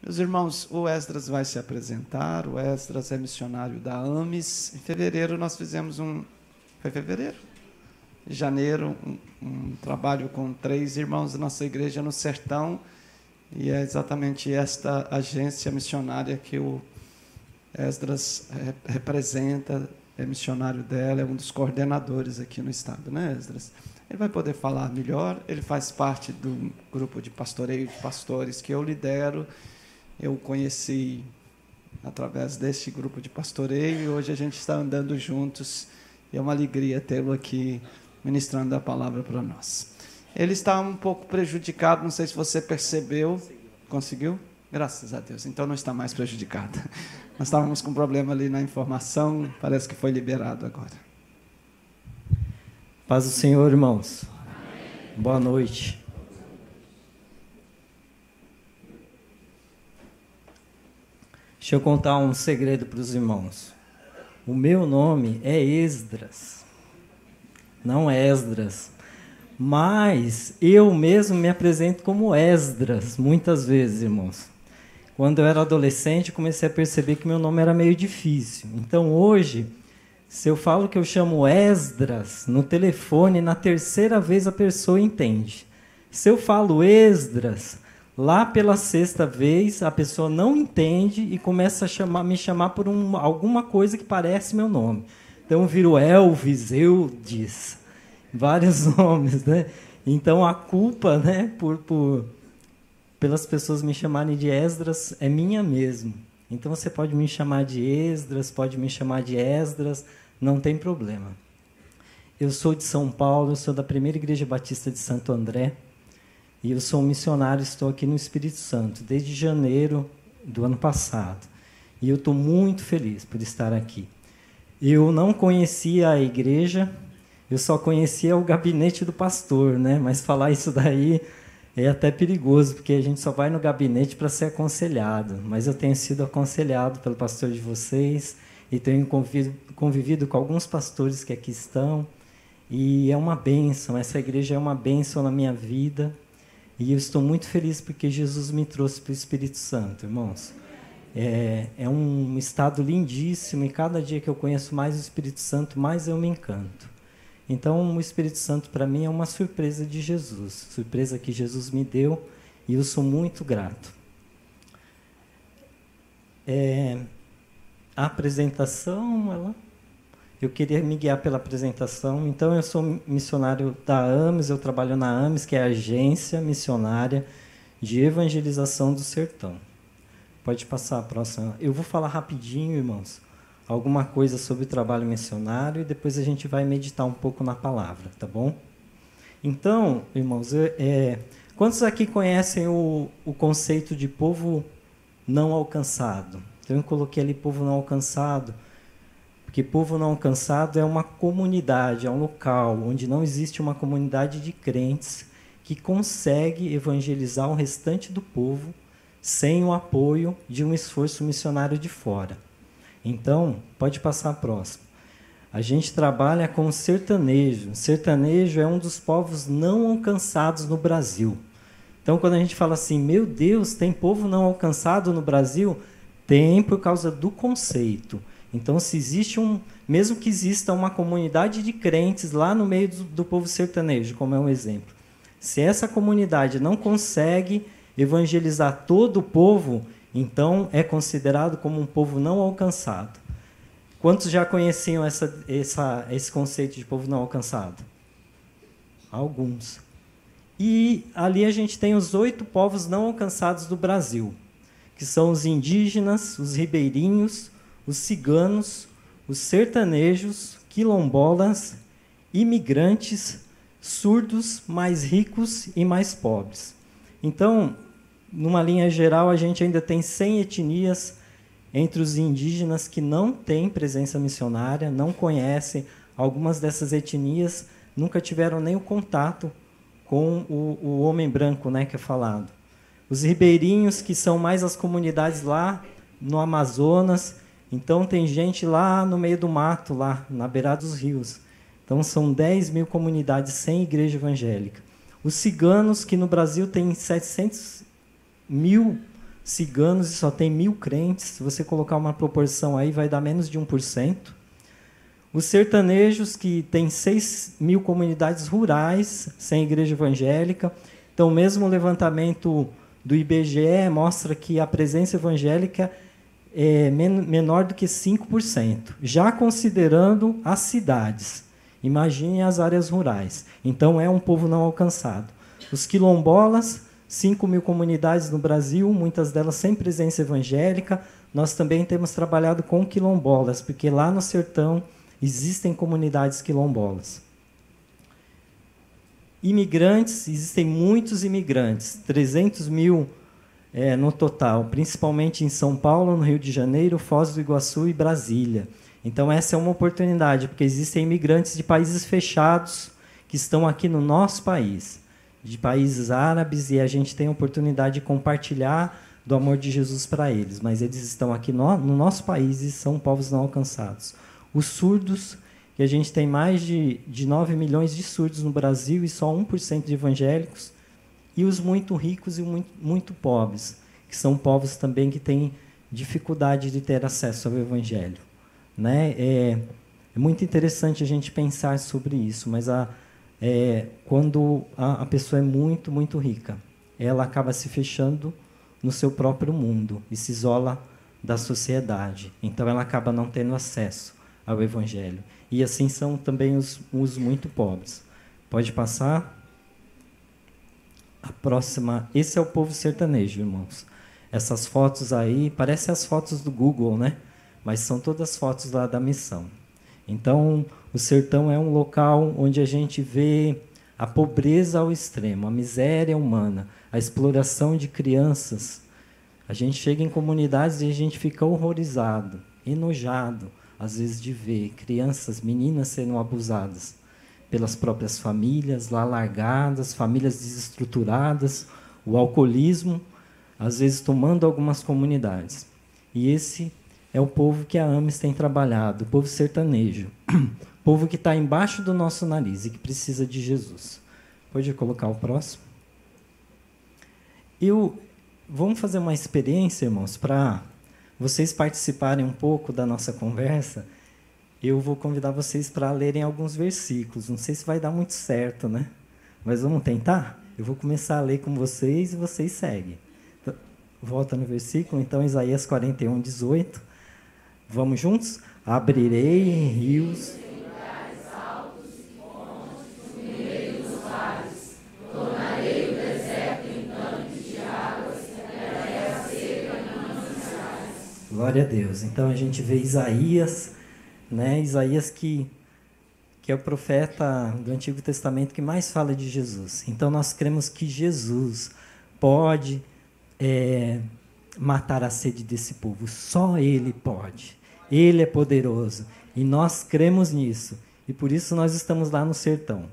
Meus irmãos, o Esdras vai se apresentar. O Esdras é missionário da AMES. Em fevereiro nós fizemos Foi fevereiro? Em janeiro, um trabalho com 3 irmãos da nossa igreja no Sertão. E é exatamente esta agência missionária que o Esdras representa, é missionário dela, é um dos coordenadores aqui no estado, né, Esdras? Ele vai poder falar melhor. Ele faz parte do grupo de pastoreio de pastores que eu lidero. Eu o conheci através deste grupo de pastoreio e hoje a gente está andando juntos. E é uma alegria tê-lo aqui ministrando a palavra para nós. Ele está um pouco prejudicado, não sei se você percebeu. Conseguiu? Graças a Deus. Então não está mais prejudicado. Nós estávamos com um problema ali na informação, parece que foi liberado agora. Paz do Senhor, irmãos. Amém. Boa noite. Deixa eu contar um segredo para os irmãos. O meu nome é Esdras, não Esdras. Mas eu mesmo me apresento como Esdras, muitas vezes, irmãos. Quando eu era adolescente, comecei a perceber que meu nome era meio difícil. Então, hoje, se eu falo que eu chamo Esdras no telefone, na terceira vez a pessoa entende. Se eu falo Esdras, lá pela 6ª vez, a pessoa não entende e começa a me chamar por alguma coisa que parece meu nome. Então, eu viro Elvis, Eudes, vários nomes, né? Então, a culpa, né, pelas pessoas me chamarem de Esdras é minha mesmo. Então, você pode me chamar de Esdras, pode me chamar de Esdras, não tem problema. Eu sou de São Paulo, eu sou da Primeira Igreja Batista de Santo André, e eu sou um missionário, estou aqui no Espírito Santo, desde janeiro do ano passado. E eu estou muito feliz por estar aqui. Eu não conhecia a igreja, eu só conhecia o gabinete do pastor, né? Mas falar isso daí é até perigoso, porque a gente só vai no gabinete para ser aconselhado. Mas eu tenho sido aconselhado pelo pastor de vocês e tenho convivido com alguns pastores que aqui estão. E é uma bênção, essa igreja é uma bênção na minha vida. E eu estou muito feliz porque Jesus me trouxe para o Espírito Santo, irmãos. É um estado lindíssimo e cada dia que eu conheço mais o Espírito Santo, mais eu me encanto. Então, o Espírito Santo, para mim, é uma surpresa de Jesus. Surpresa que Jesus me deu e eu sou muito grato. A apresentação, eu queria me guiar pela apresentação. Então, eu sou missionário da AMES, eu trabalho na AMES, que é a Agência Missionária de Evangelização do Sertão. Pode passar a próxima. Eu vou falar rapidinho, irmãos, alguma coisa sobre o trabalho missionário e depois a gente vai meditar um pouco na palavra, tá bom? Então, irmãos, quantos aqui conhecem o conceito de povo não alcançado? Então, eu coloquei ali povo não alcançado, porque povo não alcançado é uma comunidade, é um local onde não existe uma comunidade de crentes que consegue evangelizar o restante do povo sem o apoio de um esforço missionário de fora. Então, pode passar a próxima. A gente trabalha com sertanejo. Sertanejo é um dos povos não alcançados no Brasil. Então, quando a gente fala assim, meu Deus, tem povo não alcançado no Brasil? Tem, por causa do conceito. Então, se existe mesmo que exista uma comunidade de crentes lá no meio do povo sertanejo, como é um exemplo, se essa comunidade não consegue evangelizar todo o povo, então é considerado como um povo não alcançado. Quantos já conheciam esse conceito de povo não alcançado? Alguns. E ali a gente tem os 8 povos não alcançados do Brasil, que são os indígenas, os ribeirinhos, os ciganos, os sertanejos, quilombolas, imigrantes, surdos, mais ricos e mais pobres. Então, numa linha geral, a gente ainda tem 100 etnias entre os indígenas que não têm presença missionária, não conhecem. Algumas dessas etnias nunca tiveram nem o contato com o homem branco, né, que é falado. Os ribeirinhos, que são mais as comunidades lá no Amazonas. Então, tem gente lá no meio do mato, lá na beirada dos rios. Então, são 10 mil comunidades sem igreja evangélica. Os ciganos, que no Brasil tem 700 mil ciganos e só tem 1.000 crentes. Se você colocar uma proporção aí, vai dar menos de 1%. Os sertanejos, que tem 6.000 comunidades rurais sem igreja evangélica. Então, mesmo o levantamento do IBGE mostra que a presença evangélica é menor do que 5%, já considerando as cidades. Imagine as áreas rurais. Então, é um povo não alcançado. Os quilombolas, 5.000 comunidades no Brasil, muitas delas sem presença evangélica. Nós também temos trabalhado com quilombolas, porque lá no sertão existem comunidades quilombolas. Imigrantes, existem muitos imigrantes, 300.000 no total, principalmente em São Paulo, no Rio de Janeiro, Foz do Iguaçu e Brasília. Então, essa é uma oportunidade, porque existem imigrantes de países fechados que estão aqui no nosso país, de países árabes, e a gente tem a oportunidade de compartilhar do amor de Jesus para eles, mas eles estão aqui no nosso país e são povos não alcançados. Os surdos, que a gente tem mais de 9 milhões de surdos no Brasil e só 1% de evangélicos, e os muito ricos e muito pobres, que são povos também que têm dificuldade de ter acesso ao Evangelho. Né? É muito interessante a gente pensar sobre isso, mas quando a pessoa é muito, muito rica, ela acaba se fechando no seu próprio mundo e se isola da sociedade. Então, ela acaba não tendo acesso ao Evangelho. E assim são também os muito pobres. Pode passar. A próxima. Esse é o povo sertanejo, irmãos. Essas fotos aí, parecem as fotos do Google, né? Mas são todas fotos lá da missão. Então, o sertão é um local onde a gente vê a pobreza ao extremo, a miséria humana, a exploração de crianças. A gente chega em comunidades e a gente fica horrorizado, enojado, às vezes, de ver crianças, meninas sendo abusadas pelas próprias famílias, lá largadas, famílias desestruturadas, o alcoolismo, às vezes tomando algumas comunidades. E esse é o povo que a AMES tem trabalhado, o povo sertanejo, povo que está embaixo do nosso nariz e que precisa de Jesus. Pode colocar o próximo? Vamos fazer uma experiência, irmãos, para vocês participarem um pouco da nossa conversa. Eu vou convidar vocês para lerem alguns versículos. Não sei se vai dar muito certo, né? Mas vamos tentar? Eu vou começar a ler com vocês e vocês seguem. Então, volta no versículo, então, Isaías 41, 18. Vamos juntos? Abrirei rios... Glória a Deus. Então, a gente vê Isaías, né? Isaías que é o profeta do Antigo Testamento que mais fala de Jesus. Então, nós cremos que Jesus pode matar a sede desse povo. Só Ele pode. Ele é poderoso. E nós cremos nisso. E por isso nós estamos lá no sertão.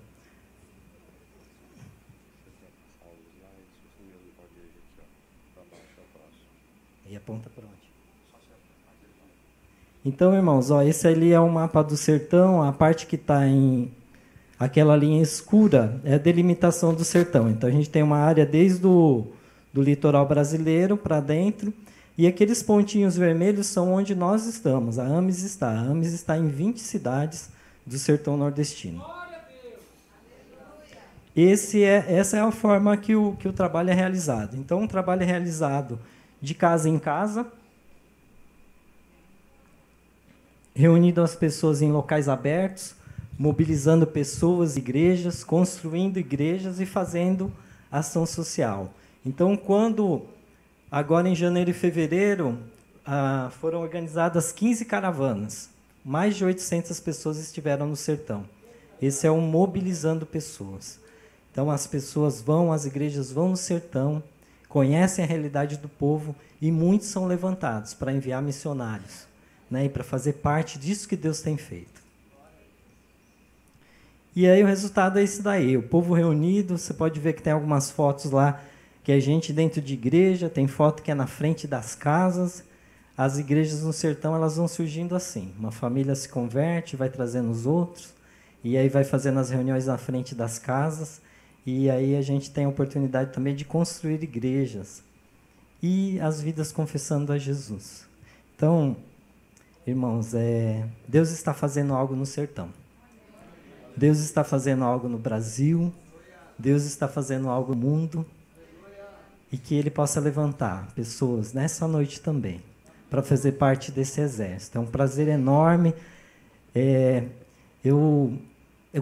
E aponta para onde? Então, irmãos, esse ali é o mapa do sertão, a parte que está em aquela linha escura é a delimitação do sertão. Então, a gente tem uma área desde do litoral brasileiro para dentro, e aqueles pontinhos vermelhos são onde nós estamos, a AMES está. A AMES está em 20 cidades do sertão nordestino. Essa é a forma que o trabalho é realizado. Então, um trabalho é realizado de casa em casa, reunindo as pessoas em locais abertos, mobilizando pessoas, igrejas, construindo igrejas e fazendo ação social. Então, agora em janeiro e fevereiro, foram organizadas 15 caravanas. Mais de 800 pessoas estiveram no sertão. Esse é o Mobilizando Pessoas. Então, as pessoas as igrejas vão no sertão, conhecem a realidade do povo e muitos são levantados para enviar missionários. Né, e para fazer parte disso que Deus tem feito. E aí o resultado é isso daí, o povo reunido, você pode ver que tem algumas fotos lá, que é gente dentro de igreja, tem foto que é na frente das casas. As igrejas no sertão, elas vão surgindo assim, uma família se converte, vai trazendo os outros, e aí vai fazendo as reuniões na frente das casas, e aí a gente tem a oportunidade também de construir igrejas. e as vidas confessando a Jesus. Então, irmãos, Deus está fazendo algo no sertão. Deus está fazendo algo no Brasil. Deus está fazendo algo no mundo. E que Ele possa levantar pessoas nessa noite também, para fazer parte desse exército. É um prazer enorme. Eu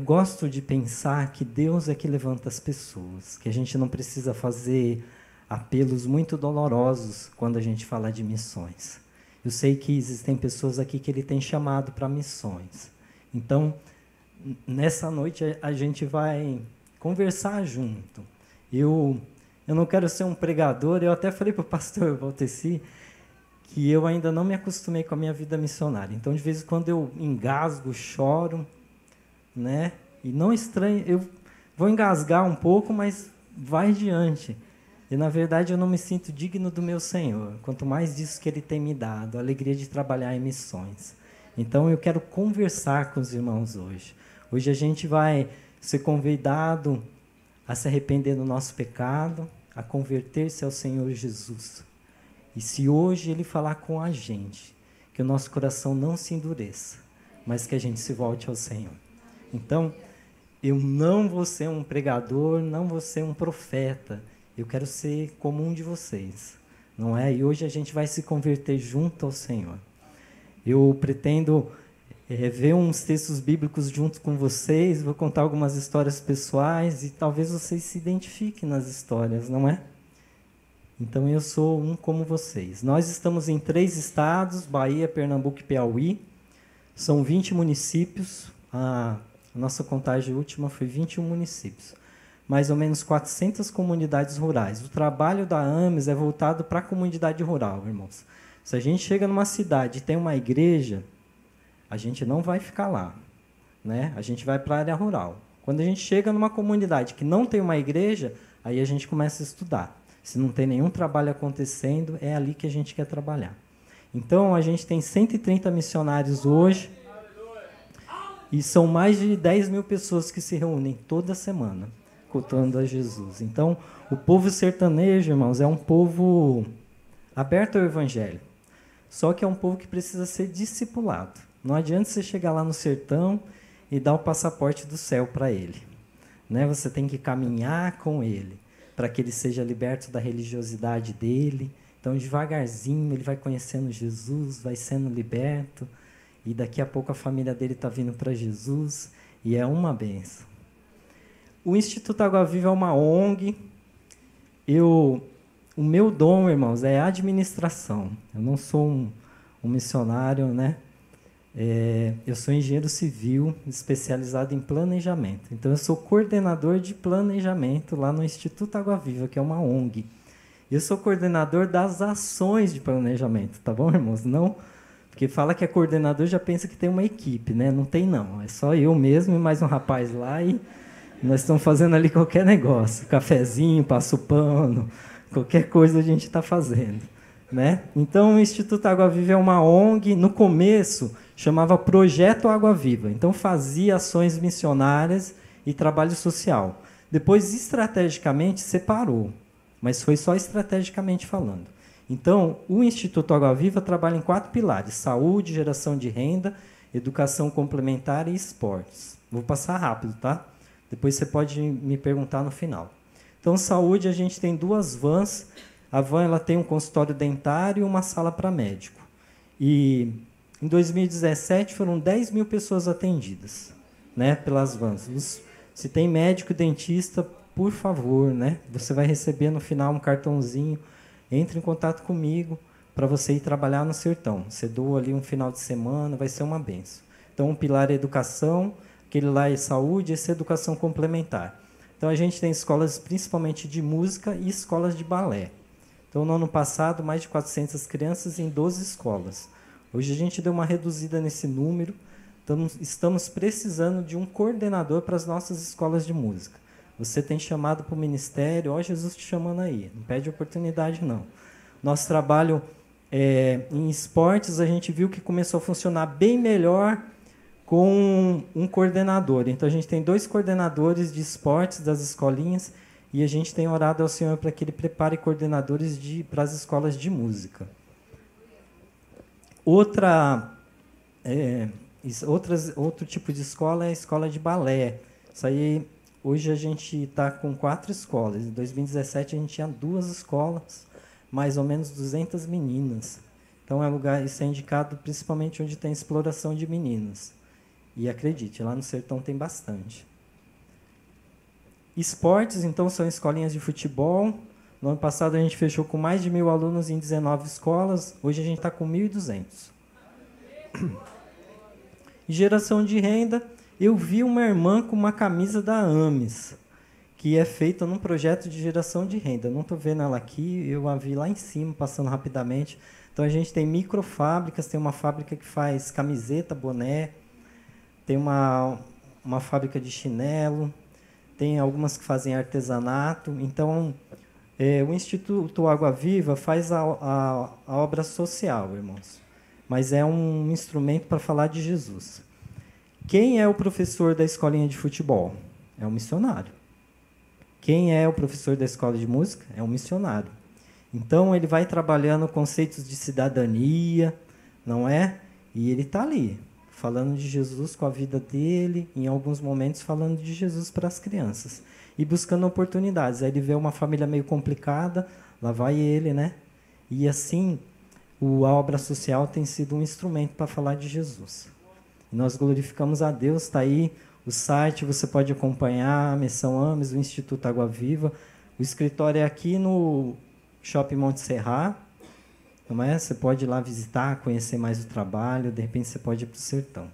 gosto de pensar que Deus é que levanta as pessoas, que a gente não precisa fazer apelos muito dolorosos quando a gente fala de missões. Eu sei que existem pessoas aqui que Ele tem chamado para missões. Então, nessa noite a gente vai conversar junto. Eu não quero ser um pregador, eu até falei para o pastor Valteci que eu ainda não me acostumei com a minha vida missionária. Então, de vez em quando eu engasgo, choro, né? E não estranho, eu vou engasgar um pouco, mas vai diante. E, na verdade, eu não me sinto digno do meu Senhor, quanto mais disso que Ele tem me dado, a alegria de trabalhar em missões. Então, eu quero conversar com os irmãos hoje. Hoje a gente vai ser convidado a se arrepender do nosso pecado, a converter-se ao Senhor Jesus. E se hoje Ele falar com a gente, que o nosso coração não se endureça, mas que a gente se volte ao Senhor. Então, eu não vou ser um pregador, não vou ser um profeta. Eu quero ser como um de vocês, não é? E hoje a gente vai se converter junto ao Senhor. Eu pretendo ver uns textos bíblicos junto com vocês, vou contar algumas histórias pessoais e talvez vocês se identifiquem nas histórias, não é? Então, eu sou um como vocês. Nós estamos em 3 estados, Bahia, Pernambuco e Piauí. São 20 municípios. A nossa contagem última foi 21 municípios. Mais ou menos 400 comunidades rurais. O trabalho da AMES é voltado para a comunidade rural, irmãos. Se a gente chega numa cidade e tem uma igreja, a gente não vai ficar lá, né? A gente vai para a área rural. Quando a gente chega numa comunidade que não tem uma igreja, aí a gente começa a estudar. Se não tem nenhum trabalho acontecendo, é ali que a gente quer trabalhar. Então, a gente tem 130 missionários hoje, e são mais de 10 mil pessoas que se reúnem toda semana, cultuando a Jesus. Então, o povo sertanejo, irmãos, é um povo aberto ao Evangelho. Só que é um povo que precisa ser discipulado. Não adianta você chegar lá no sertão e dar o passaporte do céu para ele, né? Você tem que caminhar com ele, para que ele seja liberto da religiosidade dele. Então, devagarzinho, ele vai conhecendo Jesus, vai sendo liberto, e daqui a pouco a família dele está vindo para Jesus, e é uma bênção. O Instituto Água Viva é uma ONG. O meu dom, irmãos, é administração. Eu não sou um missionário, né? Eu sou engenheiro civil especializado em planejamento. Então, eu sou coordenador de planejamento lá no Instituto Água Viva, que é uma ONG. Eu sou coordenador das ações de planejamento, tá bom, irmãos? Não, porque fala que é coordenador, já pensa que tem uma equipe, né? Não tem, não. É só eu mesmo e mais um rapaz lá, e nós estamos fazendo ali qualquer negócio. Cafezinho, passo pano, qualquer coisa a gente está fazendo, né? Então, o Instituto Água Viva é uma ONG. No começo, chamava Projeto Água Viva. Então, fazia ações missionárias e trabalho social. Depois, estrategicamente, separou. Mas foi só estrategicamente falando. Então, o Instituto Água Viva trabalha em 4 pilares: saúde, geração de renda, educação complementar e esportes. Vou passar rápido, tá? Depois você pode me perguntar no final. Então, saúde, a gente tem 2 vans. A van ela tem um consultório dentário e uma sala para médico. E em 2017 foram 10 mil pessoas atendidas, né, pelas vans. Se tem médico e dentista, por favor, né, você vai receber no final um cartãozinho. Entre em contato comigo para você ir trabalhar no sertão. Você doa ali um final de semana, vai ser uma benção. Então, um pilar é educação, aquele lá é saúde, esse é educação complementar. Então, a gente tem escolas principalmente de música e escolas de balé. Então, no ano passado, mais de 400 crianças em 12 escolas. Hoje, a gente deu uma reduzida nesse número. Estamos precisando de um coordenador para as nossas escolas de música. Você tem chamado para o ministério, ó, Jesus te chamando aí. Não pede oportunidade, não. Nosso trabalho em esportes, a gente viu que começou a funcionar bem melhor com um coordenador. Então, a gente tem 2 coordenadores de esportes das escolinhas, e a gente tem orado ao Senhor para que Ele prepare coordenadores para as escolas de música. Outro tipo de escola é a escola de balé. Isso aí, hoje a gente está com 4 escolas. Em 2017 a gente tinha 2 escolas, mais ou menos 200 meninas. Então isso é indicado principalmente onde tem exploração de meninas. E acredite, lá no sertão tem bastante. Esportes, então, são escolinhas de futebol. No ano passado a gente fechou com mais de 1.000 alunos em 19 escolas. Hoje a gente está com 1.200. Geração de renda. Eu vi uma irmã com uma camisa da AMES, que é feita num projeto de geração de renda. Não estou vendo ela aqui, eu a vi lá em cima, passando rapidamente. Então, a gente tem microfábricas, tem uma fábrica que faz camiseta, boné, tem uma fábrica de chinelo, tem algumas que fazem artesanato. Então, o Instituto Água Viva faz a obra social, irmãos, mas é um instrumento para falar de Jesus. Quem é o professor da escolinha de futebol? É um missionário. Quem é o professor da escola de música? É um missionário. Então, ele vai trabalhando conceitos de cidadania, não é? E ele está ali, falando de Jesus com a vida dele, em alguns momentos falando de Jesus para as crianças. E buscando oportunidades. Aí ele vê uma família meio complicada, lá vai ele, né? E assim, a obra social tem sido um instrumento para falar de Jesus. E nós glorificamos a Deus, está aí o site, você pode acompanhar, a Missão AMES, o Instituto Água Viva. O escritório é aqui no Shopping Monte Serra, não é? Você pode ir lá visitar, conhecer mais o trabalho, de repente você pode ir para o sertão.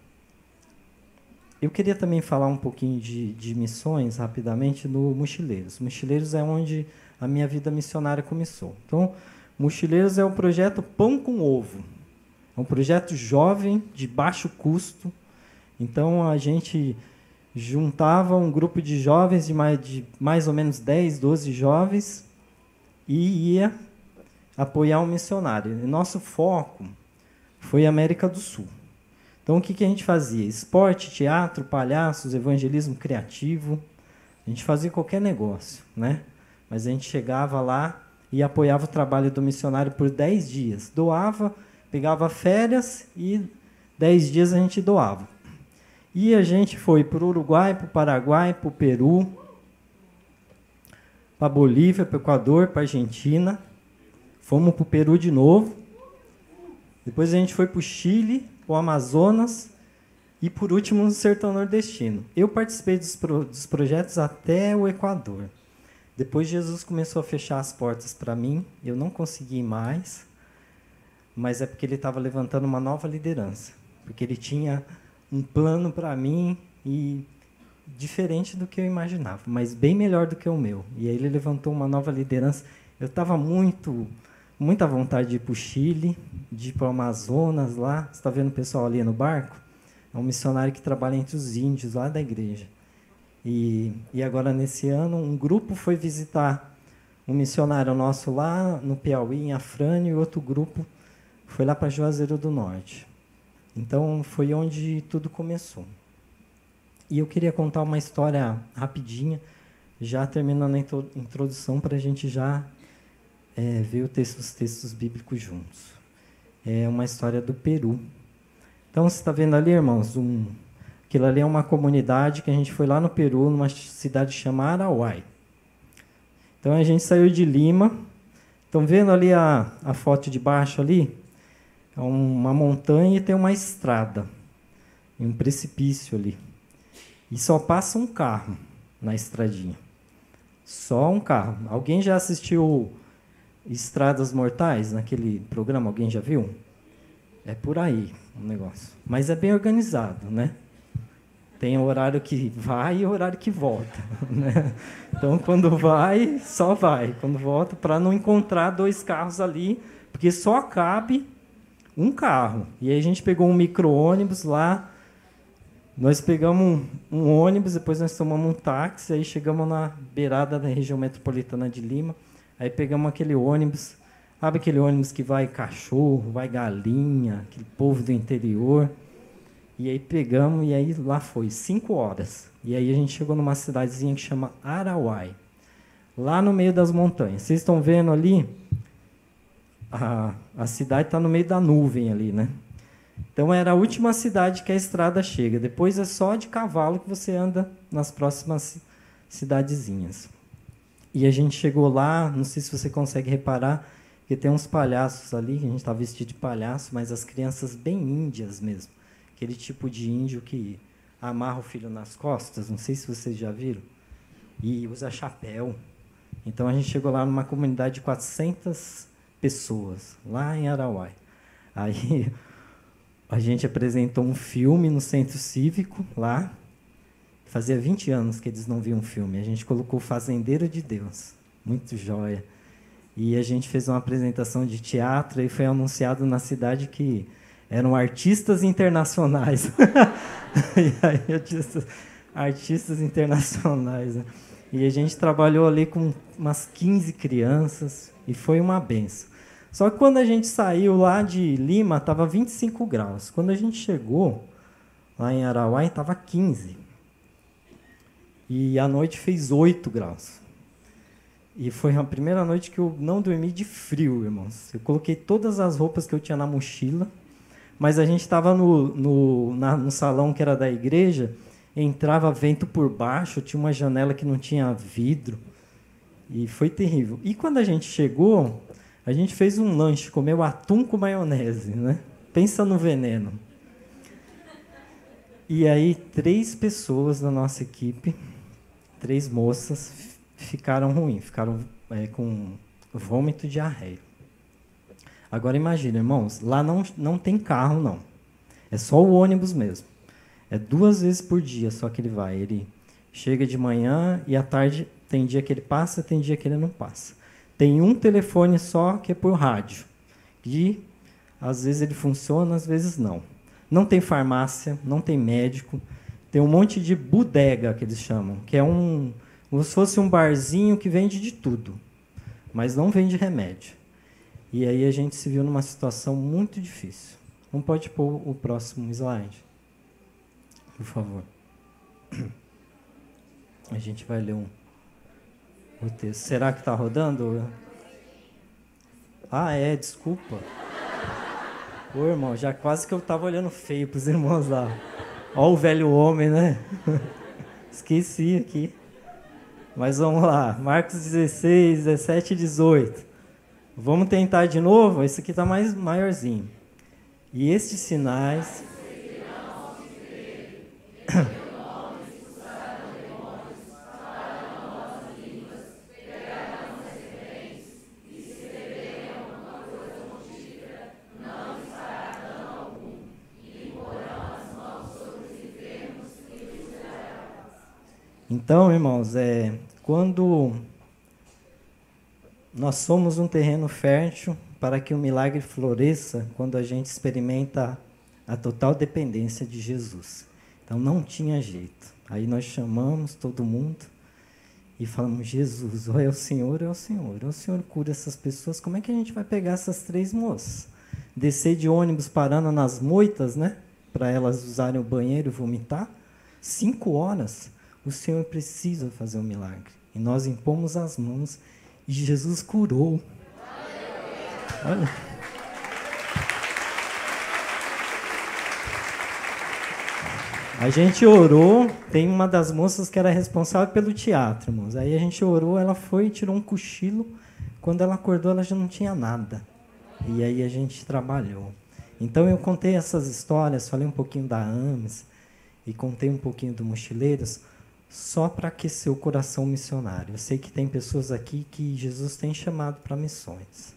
Eu queria também falar um pouquinho de missões, rapidamente, no Mochileiros. Mochileiros é onde a minha vida missionária começou. Então, Mochileiros é o projeto Pão com Ovo. É um projeto jovem, de baixo custo. Então, a gente juntava um grupo de jovens, de mais ou menos 10, 12 jovens, e ia apoiar um missionário. E nosso foco foi a América do Sul. Então, o que a gente fazia? Esporte, teatro, palhaços, evangelismo criativo. A gente fazia qualquer negócio, né? Mas a gente chegava lá e apoiava o trabalho do missionário por 10 dias. Doava, pegava férias e 10 dias a gente doava. E a gente foi para o Uruguai, para o Paraguai, para o Peru, para a Bolívia, para o Equador, para a Argentina. Fomos para o Peru de novo. Depois a gente foi para o Chile, para o Amazonas e, por último, no Sertão Nordestino. Eu participei dos projetos até o Equador. Depois Jesus começou a fechar as portas para mim. Eu não consegui mais, mas é porque ele estava levantando uma nova liderança. Porque ele tinha um plano para mim e diferente do que eu imaginava, mas bem melhor do que o meu. E aí ele levantou uma nova liderança. Eu estava muita vontade de ir para o Chile, de ir para o Amazonas lá. Você está vendo o pessoal ali no barco? É um missionário que trabalha entre os índios lá da igreja. E agora, nesse ano, um grupo foi visitar um missionário nosso lá no Piauí, em Afrânio, e outro grupo foi lá para Juazeiro do Norte. Então, foi onde tudo começou. E eu queria contar uma história rapidinha, já terminando a introdução, para a gente já ver os textos bíblicos juntos. É uma história do Peru. Então, você está vendo ali, irmãos, aquilo ali é uma comunidade que a gente foi lá no Peru, numa cidade chamada Arauai. Então, a gente saiu de Lima. Estão vendo ali a foto de baixo ali? É uma montanha e tem uma estrada, e um precipício ali. E só passa um carro na estradinha. Só um carro. Alguém já assistiu Estradas Mortais, naquele programa? Alguém já viu? É por aí o negócio. Mas é bem organizado, né? Tem o horário que vai e o horário que volta, né? Então, quando vai, só vai. Quando volta, para não encontrar 2 carros ali, porque só cabe um carro. E aí a gente pegou um micro-ônibus lá. Nós pegamos um ônibus, depois nós tomamos um táxi, aí chegamos na beirada da região metropolitana de Lima. Aí pegamos aquele ônibus, sabe aquele ônibus que vai cachorro, vai galinha, aquele povo do interior. E aí pegamos, e aí lá foi, 5 horas. E aí a gente chegou numa cidadezinha que chama Arauai. lá no meio das montanhas. Vocês estão vendo ali? A cidade está no meio da nuvem ali, né? Então, era a última cidade que a estrada chega. Depois é só de cavalo que você anda nas próximas cidadezinhas. E a gente chegou lá, não sei se você consegue reparar, que tem uns palhaços ali, que a gente está vestido de palhaço, mas as crianças bem índias mesmo. Aquele tipo de índio que amarra o filho nas costas, não sei se vocês já viram, e usa chapéu. Então, a gente chegou lá numa comunidade de 400 pessoas, lá em Arauai. Aí, a gente apresentou um filme no Centro Cívico, lá. Fazia 20 anos que eles não viam um filme. A gente colocou Fazendeiro de Deus. Muito joia. E a gente fez uma apresentação de teatro e foi anunciado na cidade que eram artistas internacionais. E aí, artistas internacionais. Né? E a gente trabalhou ali com umas 15 crianças e foi uma benção. Só que quando a gente saiu lá de Lima, estava 25 graus. Quando a gente chegou lá em Arauai, estava 15. E à noite fez 8 graus. E foi a primeira noite que eu não dormi de frio, irmãos. Eu coloquei todas as roupas que eu tinha na mochila, mas a gente estava no salão que era da igreja, entrava vento por baixo, tinha uma janela que não tinha vidro, e foi terrível. E quando a gente chegou, a gente fez um lanche, comeu atum com maionese, né? Pensa no veneno. E aí, 3 pessoas da nossa equipe, 3 moças, ficaram ruins, ficaram com vômito e diarreia. Agora imagina, irmãos, lá não tem carro, não. É só o ônibus mesmo. É 2 vezes por dia só que ele vai. Ele chega de manhã e à tarde tem dia que ele passa, tem dia que ele não passa. Tem um telefone só que é por rádio. E às vezes ele funciona, às vezes não. Não tem farmácia, não tem médico. Tem um monte de bodega, que eles chamam, que é como se fosse um barzinho que vende de tudo, mas não vende remédio. E aí a gente se viu numa situação muito difícil. Não pode pôr o próximo slide, por favor. A gente vai ler o texto. Será que está rodando? Ah, desculpa. Ô, irmão, já quase que eu estava olhando feio para os irmãos lá. Ó o velho homem, né? Esqueci aqui. Mas vamos lá. Marcos 16, 17 e 18. Vamos tentar de novo? Esse aqui está mais maiorzinho. E estes sinais... Então, irmãos, quando nós somos um terreno fértil para que o milagre floresça, quando a gente experimenta a total dependência de Jesus. Então, não tinha jeito. Aí nós chamamos todo mundo e falamos, Jesus, ou é o Senhor, ou é o Senhor. Ou o Senhor cura essas pessoas, como é que a gente vai pegar essas 3 moças? Descer de ônibus parando nas moitas, né? Para elas usarem o banheiro e vomitar? 5 horas. O Senhor precisa fazer um milagre. E nós impomos as mãos e Jesus curou. Olha. A gente orou, tem uma das moças que era responsável pelo teatro, irmãos. Aí a gente orou, ela foi e tirou um cochilo. Quando ela acordou, ela já não tinha nada. E aí a gente trabalhou. Então eu contei essas histórias, falei um pouquinho da AMES e contei um pouquinho do Mochileiros, só para aquecer o coração missionário. Eu sei que tem pessoas aqui que Jesus tem chamado para missões.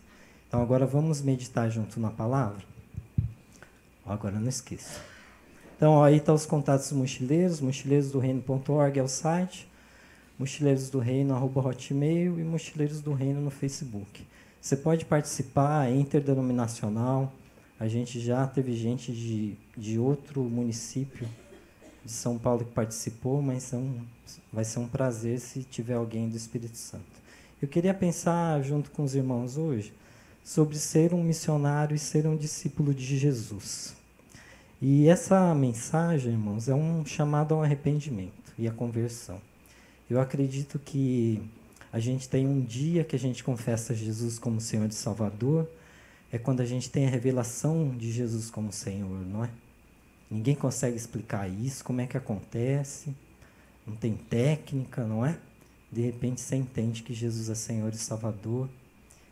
Então, agora vamos meditar junto na palavra? Agora não esqueça. Então, aí estão os contatos dos mochileiros, mochileirosdoreino.org é o site, mochileirosdoreino@hotmail e Mochileiros do Reino no Facebook. Você pode participar, é interdenominacional. A gente já teve gente de outro município de São Paulo que participou, mas vai ser um prazer se tiver alguém do Espírito Santo. Eu queria pensar, junto com os irmãos hoje, sobre ser um missionário e ser um discípulo de Jesus. E essa mensagem, irmãos, é um chamado ao arrependimento e à conversão. Eu acredito que A gente tem um dia que a gente confessa Jesus como Senhor e Salvador, é quando a gente tem a revelação de Jesus como Senhor, não é? Ninguém consegue explicar isso, como é que acontece, não tem técnica, não é? De repente você entende que Jesus é Senhor e Salvador,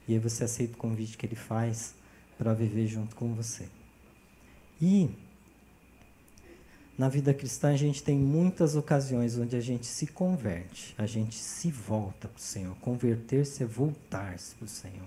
e aí você aceita o convite que Ele faz para viver junto com você. E na vida cristã a gente tem muitas ocasiões onde a gente se converte, a gente se volta para o Senhor. Converter-se é voltar-se para o Senhor.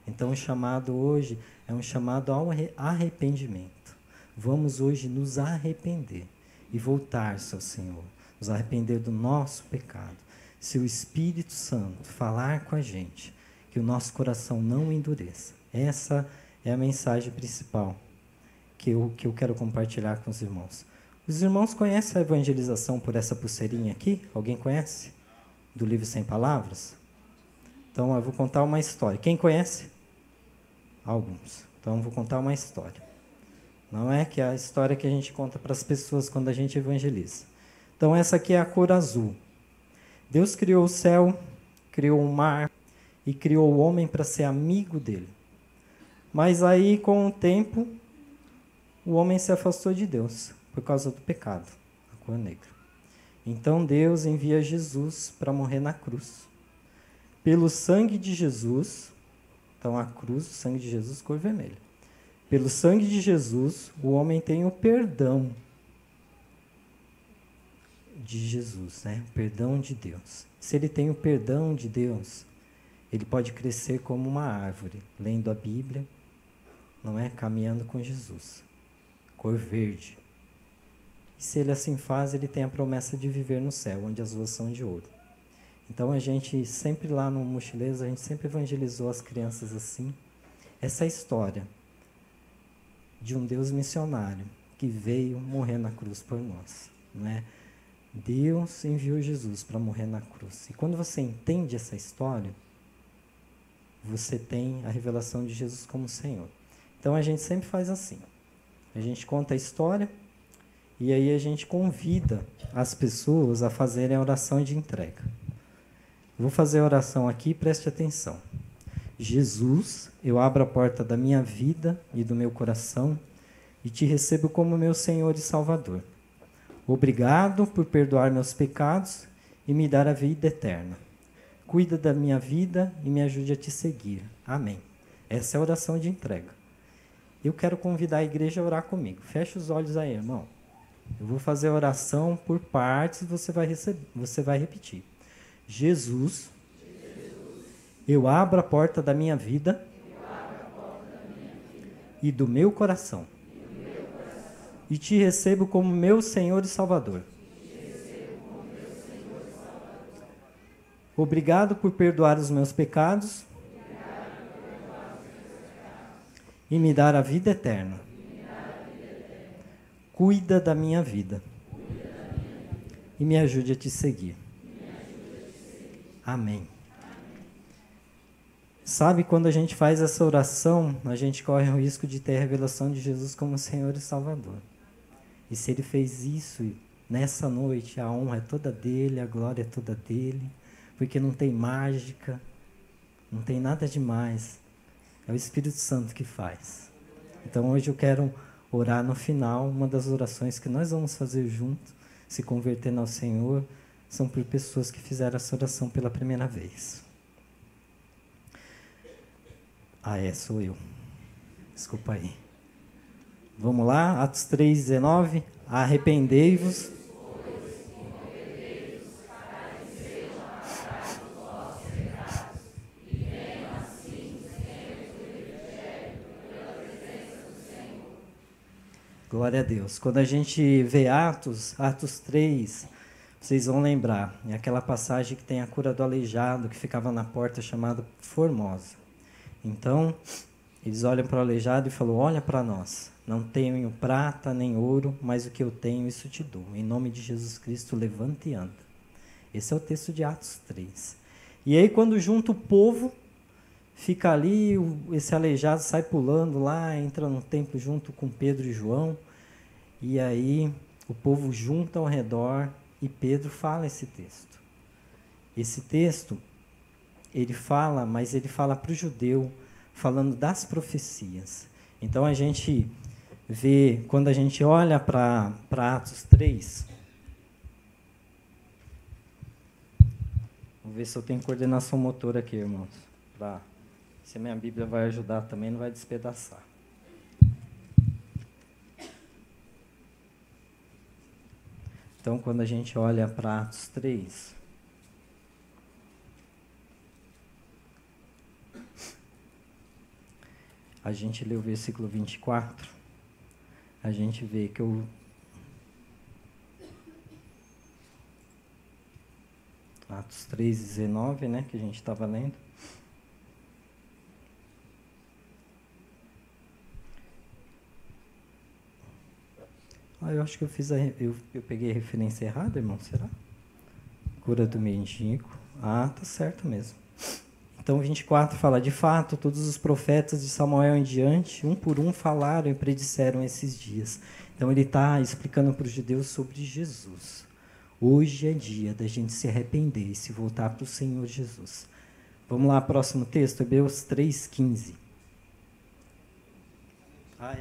Então o chamado hoje é um chamado ao arrependimento. Vamos hoje nos arrepender e voltar-se ao Senhor, nos arrepender do nosso pecado. Se o Espírito Santo falar com a gente, que o nosso coração não endureça. Essa é a mensagem principal que eu quero compartilhar com os irmãos. Os irmãos conhecem a evangelização por essa pulseirinha aqui? Alguém conhece? Do livro Sem Palavras? Então, eu vou contar uma história. Quem conhece? Alguns. Então, eu vou contar uma história. Não é que é a história que a gente conta para as pessoas quando a gente evangeliza. Então, essa aqui é a cor azul. Deus criou o céu, criou o mar e criou o homem para ser amigo dele. Mas aí, com o tempo, o homem se afastou de Deus por causa do pecado, a cor negra. Então Deus envia Jesus para morrer na cruz. Pelo sangue de Jesus, então a cruz, o sangue de Jesus, cor vermelha. Pelo sangue de Jesus, o homem tem o perdão de Jesus, né? O perdão de Deus. Se ele tem o perdão de Deus, ele pode crescer como uma árvore, lendo a Bíblia, não é? Caminhando com Jesus. Cor verde. E se ele assim faz, ele tem a promessa de viver no céu, onde as ruas são de ouro. Então a gente sempre lá no Mochileiros, a gente sempre evangelizou as crianças assim. Essa história de um Deus missionário que veio morrer na cruz por nós, não é? Deus enviou Jesus para morrer na cruz. E quando você entende essa história, você tem a revelação de Jesus como Senhor. Então a gente sempre faz assim. A gente conta a história e aí a gente convida as pessoas a fazerem a oração de entrega. Vou fazer a oração aqui, preste atenção. Jesus, eu abro a porta da minha vida e do meu coração e te recebo como meu Senhor e Salvador. Obrigado por perdoar meus pecados e me dar a vida eterna. Cuida da minha vida e me ajude a te seguir. Amém. Essa é a oração de entrega. Eu quero convidar a igreja a orar comigo. Feche os olhos aí, irmão. Eu vou fazer a oração por partes e você vai repetir. Jesus, eu abro a porta da minha vida e do meu coração. E te recebo como meu Senhor e Salvador. Obrigado por perdoar os meus pecados e me dar a vida eterna. Cuida da minha vida e me ajude a te seguir. Amém. Sabe, quando a gente faz essa oração, a gente corre o risco de ter a revelação de Jesus como Senhor e Salvador. E se Ele fez isso nessa noite, a honra é toda dEle, a glória é toda dEle, porque não tem mágica, não tem nada demais. É o Espírito Santo que faz. Então hoje eu quero orar no final, uma das orações que nós vamos fazer juntos, se convertendo ao Senhor, são por pessoas que fizeram essa oração pela primeira vez. Sou eu. Desculpa aí. Vamos lá, Atos 3:19. Arrependei-vos. Glória a Deus. Quando a gente vê Atos 3, vocês vão lembrar. É aquela passagem que tem a cura do aleijado, que ficava na porta, chamada Formosa. Então, eles olham para o aleijado e falam, olha para nós. Não tenho prata nem ouro, mas o que eu tenho, isso te dou. Em nome de Jesus Cristo, levanta e anda. Esse é o texto de Atos 3. E aí, quando junta o povo, fica ali, esse aleijado sai pulando lá, entra no templo junto com Pedro e João. E aí, o povo junta ao redor e Pedro fala esse texto. Esse texto ele fala, mas ele fala para o judeu, falando das profecias. Então, a gente vê, quando a gente olha para Atos 3, vamos ver se eu tenho coordenação motora aqui, irmãos, se a minha Bíblia vai ajudar também, não vai despedaçar. Então, quando a gente olha para Atos 3, a gente lê o versículo 24, a gente vê que Atos 3:19, né, que a gente estava lendo. Eu acho que eu peguei a referência errada, irmão, será? Cura do mendigo. Tá certo mesmo. Então, 24 fala, de fato, todos os profetas de Samuel em diante, um por um, falaram e predisseram esses dias. Então, ele está explicando para os judeus sobre Jesus. Hoje é dia da gente se arrepender e se voltar para o Senhor Jesus. Vamos lá, próximo texto, Hebreus 3:15.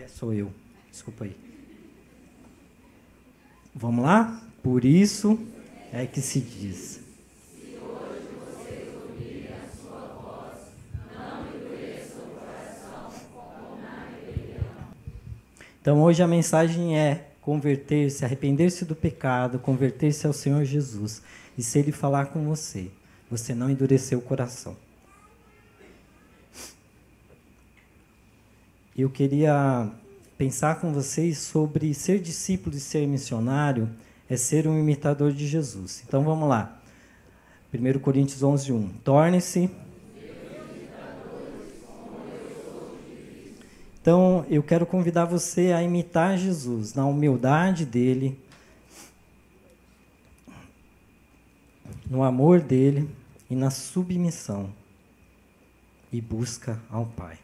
Sou eu. Desculpa aí. Vamos lá? Por isso é que se diz. Se hoje vocês ouvirem a sua voz, não endureçam o coração como na rebelião. Então, hoje a mensagem é converter-se, arrepender-se do pecado, converter-se ao Senhor Jesus. E se Ele falar com você, você não endurecer o coração. Eu queria pensar com vocês sobre ser discípulo e ser missionário é ser um imitador de Jesus. Então, vamos lá. 1 Coríntios 11:1. Torne-se. Então, eu quero convidar você a imitar Jesus na humildade dele, no amor dele e na submissão e busca ao Pai.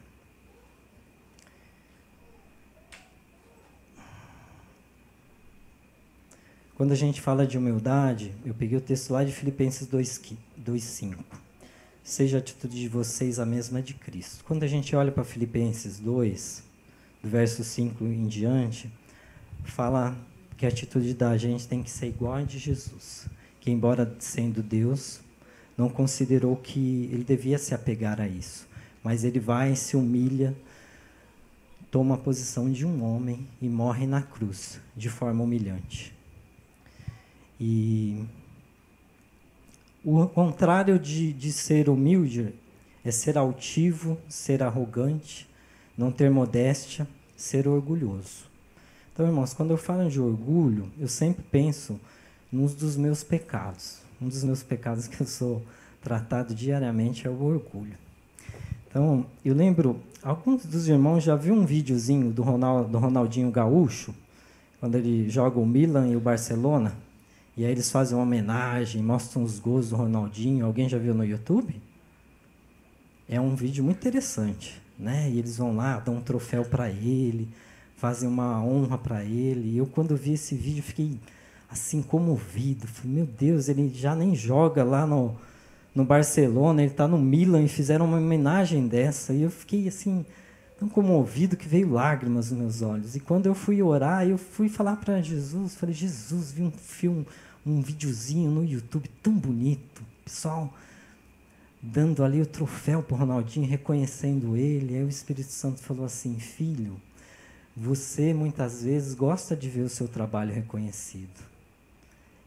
Quando a gente fala de humildade, eu peguei o texto lá de Filipenses 2:5. Seja a atitude de vocês a mesma de Cristo. Quando a gente olha para Filipenses 2, do verso 5 em diante, fala que a atitude da gente tem que ser igual a de Jesus, que embora sendo Deus, não considerou que ele devia se apegar a isso, mas ele vai, se humilha, toma a posição de um homem e morre na cruz, de forma humilhante. E o contrário de ser humilde é ser altivo, ser arrogante, não ter modéstia, ser orgulhoso. Então, irmãos, quando eu falo de orgulho, eu sempre penso num dos meus pecados. Um dos meus pecados que eu sou tratado diariamente é o orgulho. Então, eu lembro, alguns dos irmãos já viram um videozinho do Ronaldinho Gaúcho, quando ele joga o Milan e o Barcelona, e aí eles fazem uma homenagem, mostram os gols do Ronaldinho. Alguém já viu no YouTube? É um vídeo muito interessante, né? E eles vão lá, dão um troféu para ele, fazem uma honra para ele. E eu, quando vi esse vídeo, fiquei assim, comovido. Falei, meu Deus, ele já nem joga lá no Barcelona, ele está no Milan e fizeram uma homenagem dessa. E eu fiquei assim, tão comovido que veio lágrimas nos meus olhos. E quando eu fui orar, eu fui falar para Jesus, falei, Jesus, vi um filme, um videozinho no YouTube tão bonito, pessoal dando ali o troféu para o Ronaldinho, reconhecendo ele. Aí o Espírito Santo falou assim, filho, você muitas vezes gosta de ver o seu trabalho reconhecido.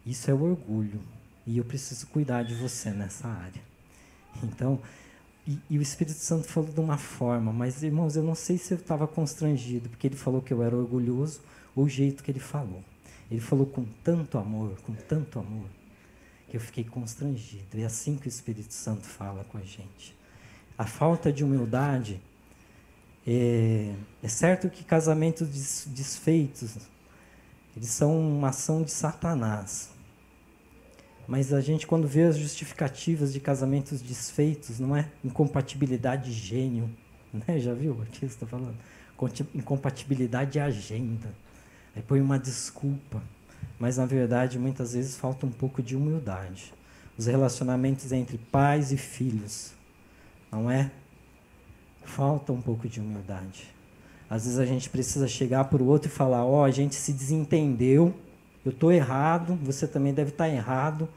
Isso é o orgulho, e eu preciso cuidar de você nessa área. Então, e o Espírito Santo falou de uma forma, mas, irmãos, eu não sei se eu estava constrangido, porque ele falou que eu era orgulhoso, ou o jeito que ele falou. Ele falou com tanto amor, que eu fiquei constrangido. É assim que o Espírito Santo fala com a gente. A falta de humildade, é certo que casamentos desfeitos, eles são uma ação de Satanás. Mas a gente, quando vê as justificativas de casamentos desfeitos, não é incompatibilidade de gênio, né? Já viu o artista falando? Incompatibilidade de agenda. Aí põe uma desculpa. Mas, na verdade, muitas vezes falta um pouco de humildade. os relacionamentos entre pais e filhos. Não é? Falta um pouco de humildade. Às vezes a gente precisa chegar para o outro e falar, a gente se desentendeu, eu estou errado, você também deve estar errado,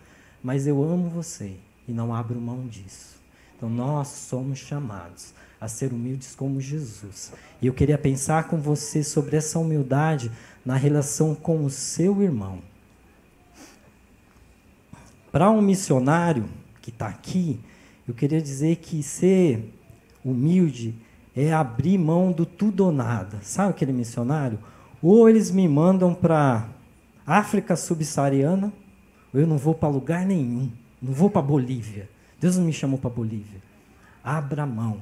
mas eu amo você e não abro mão disso. Então nós somos chamados a ser humildes como Jesus. E eu queria pensar com você sobre essa humildade na relação com o seu irmão. Para um missionário que está aqui, eu queria dizer que ser humilde é abrir mão do tudo ou nada. Sabe aquele missionário? Ou eles me mandam para África subsaariana, ou eu não vou para lugar nenhum. Não vou para Bolívia. Deus não me chamou para Bolívia. Abra mão.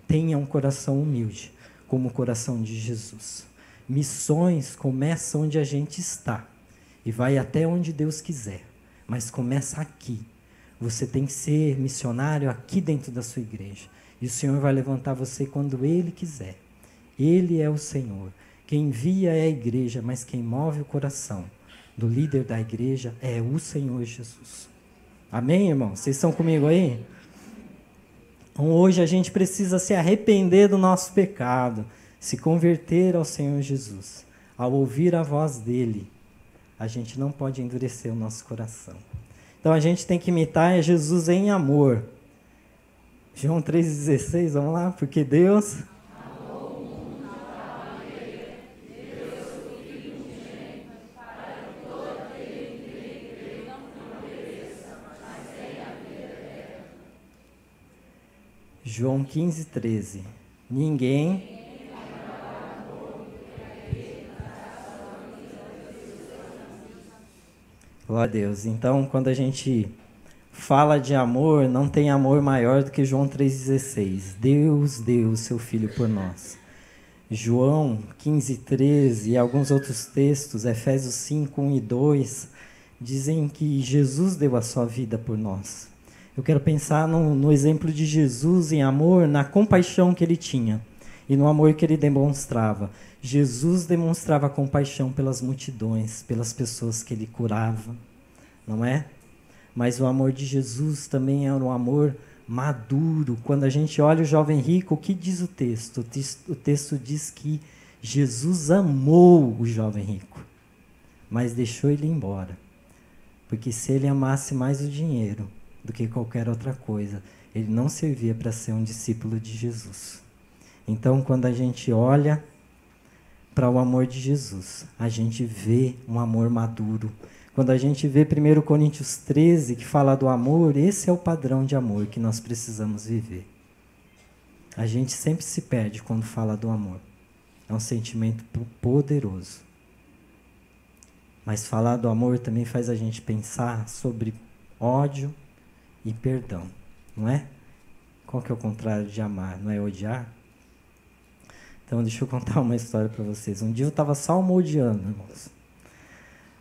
Tenha um coração humilde, como o coração de Jesus. Missões começam onde a gente está e vai até onde Deus quiser. Mas começa aqui. Você tem que ser missionário aqui dentro da sua igreja. E o Senhor vai levantar você quando Ele quiser. Ele é o Senhor. Quem envia é a igreja, mas quem move o coração do líder da igreja é o Senhor Jesus. Amém, irmão? Vocês estão comigo aí? Então, hoje a gente precisa se arrepender do nosso pecado, se converter ao Senhor Jesus. Ao ouvir a voz dEle, a gente não pode endurecer o nosso coração. Então a gente tem que imitar Jesus em amor. João 3,16, vamos lá? Porque Deus amou o mundo de tal maneira que deu seu Filho unigênito para que todo aquele que nele crê não pereça, mas tenha a vida eterna. João 15,13. Ninguém Glória a Deus. Então, quando a gente fala de amor, não tem amor maior do que João 3,16. Deus deu o seu Filho por nós. João 15,13 e alguns outros textos, Efésios 5, 1 e 2, dizem que Jesus deu a sua vida por nós. Eu quero pensar no exemplo de Jesus em amor, na compaixão que ele tinha e no amor que ele demonstrava. Jesus demonstrava compaixão pelas multidões, pelas pessoas que ele curava, não é? Mas o amor de Jesus também era um amor maduro. Quando a gente olha o jovem rico, o que diz o texto? O texto diz que Jesus amou o jovem rico, mas deixou ele embora. Porque se ele amasse mais o dinheiro do que qualquer outra coisa, ele não servia para ser um discípulo de Jesus. Então, quando a gente olha para o amor de Jesus, a gente vê um amor maduro. Quando a gente vê 1 Coríntios 13, que fala do amor, esse é o padrão de amor que nós precisamos viver. A gente sempre se perde quando fala do amor. É um sentimento poderoso. Mas falar do amor também faz a gente pensar sobre ódio e perdão, não é? Qual que é o contrário de amar? Não é odiar? Então, deixa eu contar uma história para vocês. Um dia eu estava salmodiando, irmãos.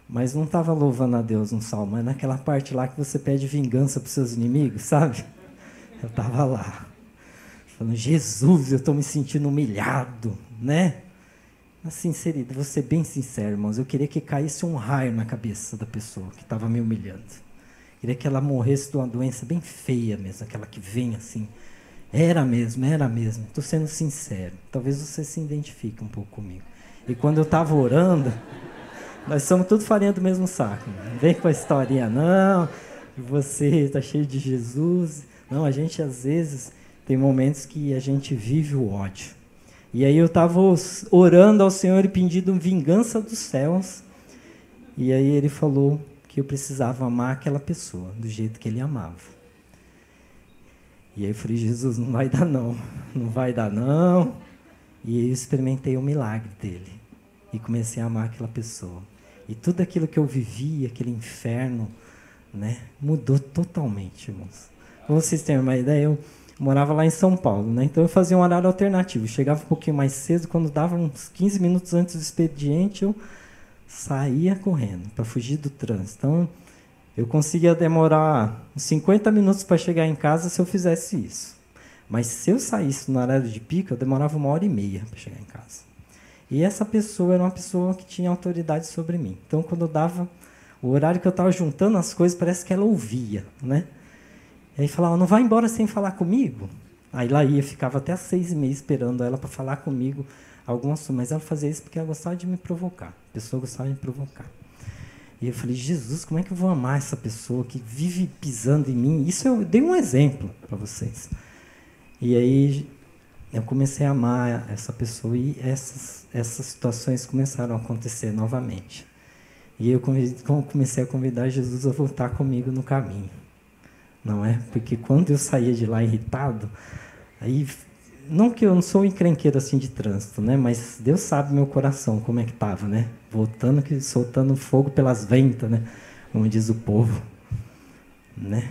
Mas não estava louvando a Deus no salmo, é naquela parte lá que você pede vingança para os seus inimigos, sabe? Eu estava lá, falando, Jesus, eu estou me sentindo humilhado, né? Na sinceridade, vou ser bem sincero, irmãos, eu queria que caísse um raio na cabeça da pessoa que estava me humilhando. Queria que ela morresse de uma doença bem feia mesmo, aquela que vem assim. Era mesmo. Estou sendo sincero. Talvez você se identifique um pouco comigo. E quando eu estava orando, nós somos tudo farinha do mesmo saco. Não vem com a historinha, não. Você está cheio de Jesus. Não, a gente às vezes tem momentos que a gente vive o ódio. E aí eu estava orando ao Senhor e pedindo vingança dos céus. E aí ele falou que eu precisava amar aquela pessoa do jeito que ele amava. E aí eu falei, Jesus, não vai dar não. E aí eu experimentei o milagre dele. E comecei a amar aquela pessoa. E tudo aquilo que eu vivi, aquele inferno, né, mudou totalmente, irmãos. Para vocês terem uma ideia, eu morava lá em São Paulo, né? Então eu fazia um horário alternativo. Chegava um pouquinho mais cedo, quando dava uns 15 minutos antes do expediente, eu saía correndo para fugir do trânsito. Então, eu conseguia demorar uns 50 minutos para chegar em casa se eu fizesse isso. Mas se eu saísse no horário de pico, eu demorava 1h30 para chegar em casa. E essa pessoa era uma pessoa que tinha autoridade sobre mim. Então, quando eu dava O horário que eu estava juntando as coisas, parece que ela ouvia, né? E aí falava, não vai embora sem falar comigo? Aí lá ia, ficava até às 6h30 esperando ela para falar comigo algum assunto. Mas ela fazia isso porque ela gostava de me provocar. A pessoa gostava de me provocar. E eu falei, Jesus, como é que eu vou amar essa pessoa que vive pisando em mim? Isso eu dei um exemplo para vocês. E aí eu comecei a amar essa pessoa e essas situações começaram a acontecer novamente. E eu comecei a convidar Jesus a voltar comigo no caminho. Não é? Porque quando eu saía de lá irritado, aí, não que eu não sou encrenqueiro assim de trânsito, né? Mas Deus sabe meu coração como é que estava, né? Voltando, soltando fogo pelas ventas, né? Como diz o povo, né?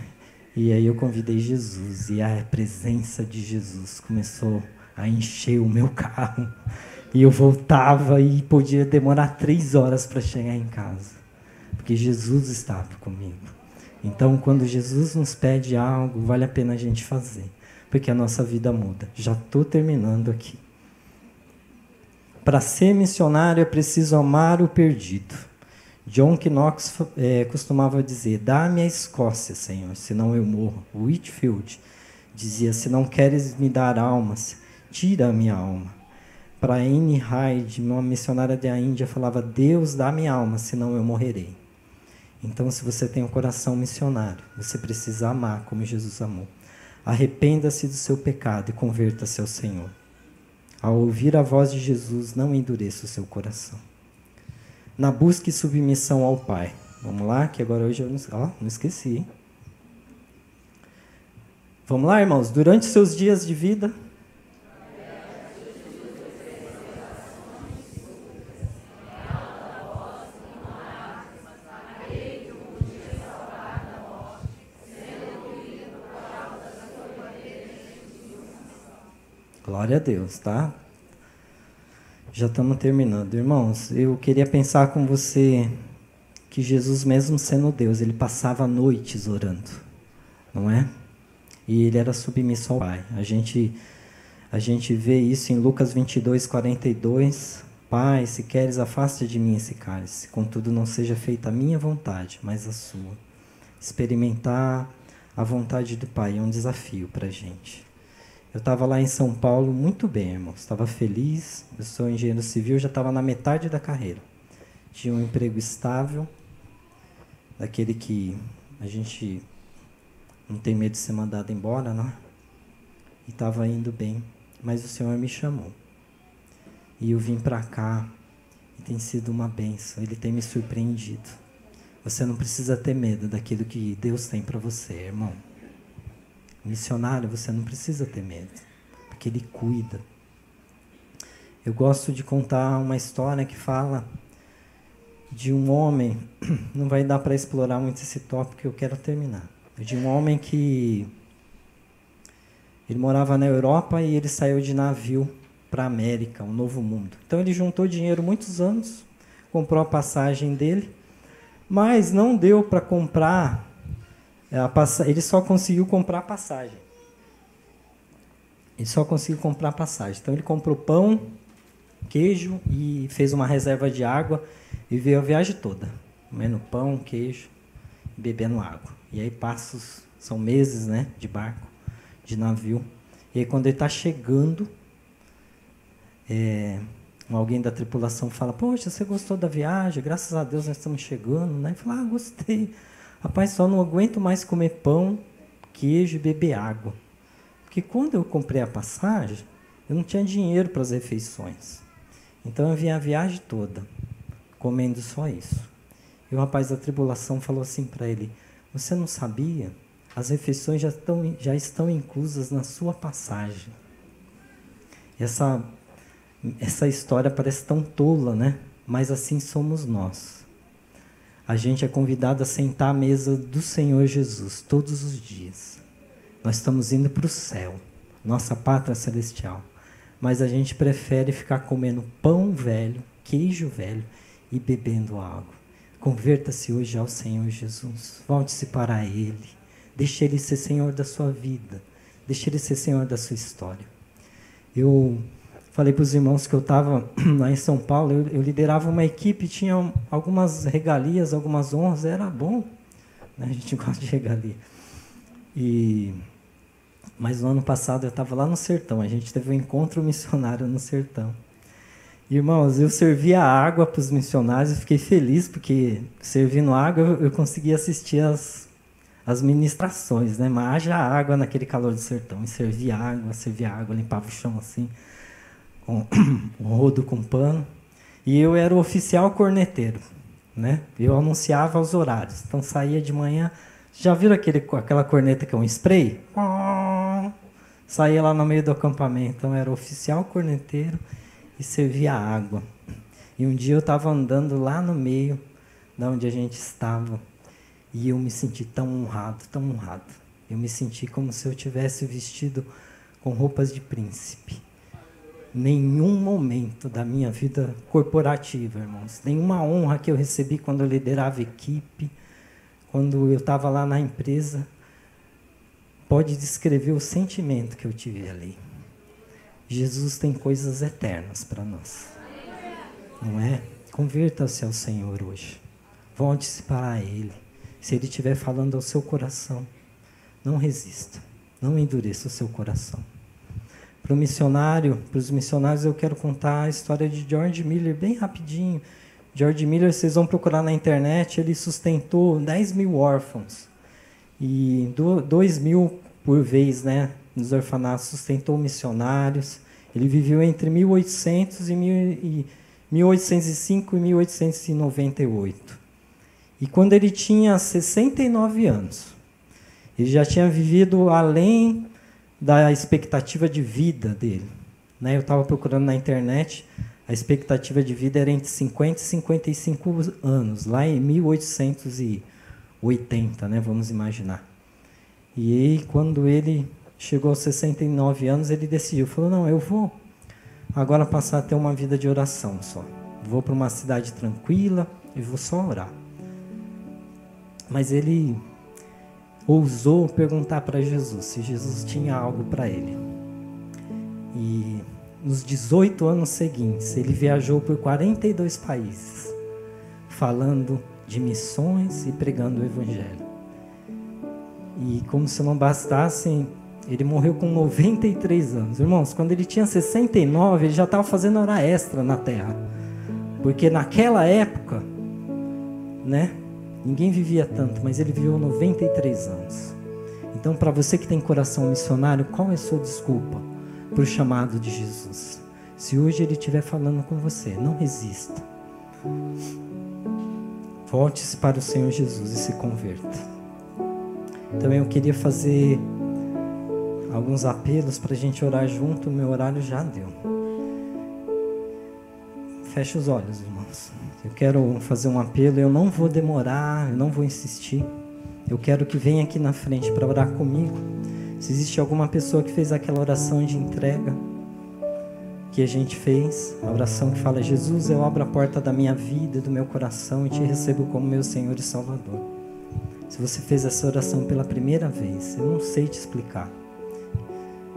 E aí eu convidei Jesus e a presença de Jesus começou a encher o meu carro. E eu voltava e podia demorar 3 horas para chegar em casa, porque Jesus estava comigo. Então, quando Jesus nos pede algo, vale a pena a gente fazer, porque a nossa vida muda. Já estou terminando aqui. Para ser missionário é preciso amar o perdido. John Knox costumava dizer, dá-me a Escócia, Senhor, senão eu morro. Whitefield dizia, se não queres me dar almas, tira a minha alma. Para Anne Hyde, uma missionária da Índia, falava, Deus dá minha alma, senão eu morrerei. Então, se você tem um coração missionário, você precisa amar como Jesus amou. Arrependa-se do seu pecado e converta-se ao Senhor. Ao ouvir a voz de Jesus, não endureça o seu coração. Na busca e submissão ao Pai. Vamos lá, que agora hoje eu não esqueci. Hein? Vamos lá, irmãos. Durante seus dias de vida, glória a Deus, tá? Já estamos terminando. Irmãos, eu queria pensar com você que Jesus, mesmo sendo Deus, ele passava noites orando, não é? E ele era submisso ao Pai. A gente vê isso em Lucas 22:42. Pai, se queres, afasta de mim esse cálice. Contudo, não seja feita a minha vontade, mas a sua. Experimentar a vontade do Pai é um desafio para a gente. Eu estava lá em São Paulo muito bem, irmãos. Estava feliz. Eu sou engenheiro civil, já estava na metade da carreira. Tinha um emprego estável, daquele que a gente não tem medo de ser mandado embora, não é? E estava indo bem. Mas o Senhor me chamou. E eu vim para cá e tem sido uma bênção. Ele tem me surpreendido. Você não precisa ter medo daquilo que Deus tem para você, irmão. Missionário, você não precisa ter medo, porque Ele cuida. Eu gosto de contar uma história que fala de um homem, não vai dar para explorar muito esse tópico, porque eu quero terminar. De um homem que ele morava na Europa e ele saiu de navio para a América, um novo mundo. Então ele juntou dinheiro muitos anos, comprou a passagem dele, mas não deu para comprar. Ele só conseguiu comprar a passagem. Então ele comprou pão, queijo e fez uma reserva de água e veio a viagem toda, comendo pão, queijo, bebendo água. E aí são meses, né, de barco, de navio. E aí quando ele está chegando, alguém da tripulação fala, poxa, você gostou da viagem? Graças a Deus nós estamos chegando, né? Ele fala, gostei. Rapaz, só não aguento mais comer pão, queijo e beber água. Porque quando eu comprei a passagem, eu não tinha dinheiro para as refeições. Então eu vim a viagem toda, comendo só isso. E o rapaz da tribulação falou assim para ele, você não sabia? As refeições já estão inclusas na sua passagem. Essa história parece tão tola, né? Mas assim somos nós. A gente é convidado a sentar à mesa do Senhor Jesus todos os dias. Nós estamos indo para o céu, nossa pátria celestial. Mas a gente prefere ficar comendo pão velho, queijo velho e bebendo água. Converta-se hoje ao Senhor Jesus. Volte-se para Ele. Deixe Ele ser Senhor da sua vida. Deixe Ele ser Senhor da sua história. Eu falei para os irmãos que eu estava lá em São Paulo, eu liderava uma equipe, tinha algumas regalias, algumas honras, era bom, né? A gente gosta de regalia. Mas no ano passado eu estava lá no sertão, a gente teve um encontro missionário no sertão. Irmãos, eu servia água para os missionários, eu fiquei feliz, porque servindo água eu conseguia assistir as ministrações, né? Mas haja água naquele calor do sertão. E servia água, limpava o chão assim, com um rodo com pano. E eu era o oficial corneteiro, né? Eu anunciava os horários. Então saía de manhã, já viram aquela corneta que é um spray? Saía lá no meio do acampamento. Então eu era oficial corneteiro e servia água. E um dia eu estava andando lá no meio da onde a gente estava. E eu me senti tão honrado, tão honrado. Eu me senti como se eu tivesse vestido com roupas de príncipe. Nenhum momento da minha vida corporativa, irmãos, nenhuma honra que eu recebi quando eu liderava equipe, quando eu estava lá na empresa, pode descrever o sentimento que eu tive ali. Jesus tem coisas eternas para nós. Não é? Converta-se ao Senhor hoje. Volte-se para Ele. Se Ele estiver falando ao seu coração, não resista. Não endureça o seu coração. Para os missionários, eu quero contar a história de George Miller, bem rapidinho. George Miller, vocês vão procurar na internet, ele sustentou 10 mil órfãos. E 2 mil por vez, né, nos orfanatos, sustentou missionários. Ele viveu entre 1805 e 1898. E quando ele tinha 69 anos, ele já tinha vivido além da expectativa de vida dele, né? Eu estava procurando na internet, a expectativa de vida era entre 50 e 55 anos, lá em 1880, né? Vamos imaginar. E aí, quando ele chegou aos 69 anos, ele decidiu, falou, não, eu vou agora passar a ter uma vida de oração só. Vou para uma cidade tranquila e vou só orar. Mas ele ousou perguntar para Jesus se Jesus tinha algo para ele. E nos 18 anos seguintes, ele viajou por 42 países, falando de missões e pregando o Evangelho. E como se não bastasse, ele morreu com 93 anos. Irmãos, quando ele tinha 69, ele já estava fazendo hora extra na terra. Porque naquela época, né? Ninguém vivia tanto, mas ele viveu 93 anos. Então, para você que tem coração missionário, qual é a sua desculpa para o chamado de Jesus? Se hoje ele estiver falando com você, não resista. Volte-se para o Senhor Jesus e se converta. Então, eu queria fazer alguns apelos para a gente orar junto. O meu horário já deu. Feche os olhos, irmãos. Eu quero fazer um apelo, eu não vou demorar, eu não vou insistir. Eu quero que venha aqui na frente para orar comigo. Se existe alguma pessoa que fez aquela oração de entrega que a gente fez, a oração que fala, Jesus, eu abro a porta da minha vida e do meu coração e te recebo como meu Senhor e Salvador. Se você fez essa oração pela primeira vez, eu não sei te explicar.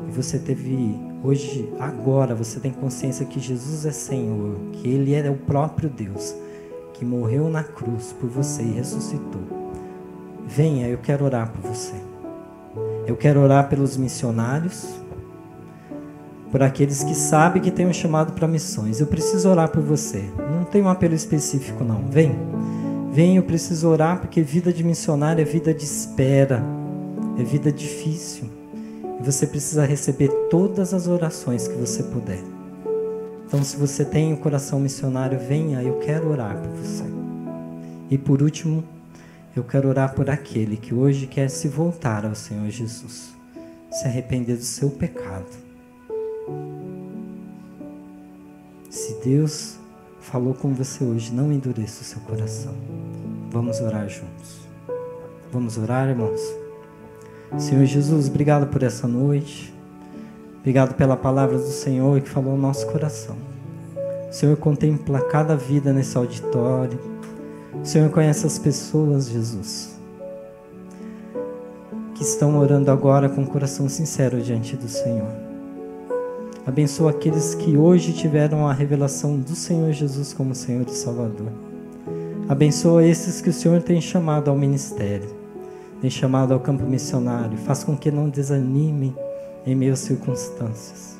E você teve, hoje, agora, você tem consciência que Jesus é Senhor, que Ele é o próprio Deus, que morreu na cruz por você e ressuscitou. Venha, eu quero orar por você. Eu quero orar pelos missionários, por aqueles que sabem que tem um chamado para missões. Eu preciso orar por você. Não tem um apelo específico, não. Vem, eu preciso orar, porque vida de missionário é vida de espera, é vida difícil. Você precisa receber todas as orações que você puder. Então, se você tem um coração missionário, venha, eu quero orar por você. E por último, eu quero orar por aquele que hoje quer se voltar ao Senhor Jesus, se arrepender do seu pecado. Se Deus falou com você hoje, não endureça o seu coração. Vamos orar juntos. Vamos orar, irmãos? Senhor Jesus, obrigado por essa noite. Obrigado pela palavra do Senhor que falou ao nosso coração. O Senhor contempla cada vida nesse auditório. O Senhor conhece as pessoas, Jesus, que estão orando agora com o coração sincero diante do Senhor. Abençoa aqueles que hoje tiveram a revelação do Senhor Jesus como Senhor e Salvador. Abençoa esses que o Senhor tem chamado ao ministério, tem chamado ao campo missionário. Faz com que não desanimem em meio às circunstâncias.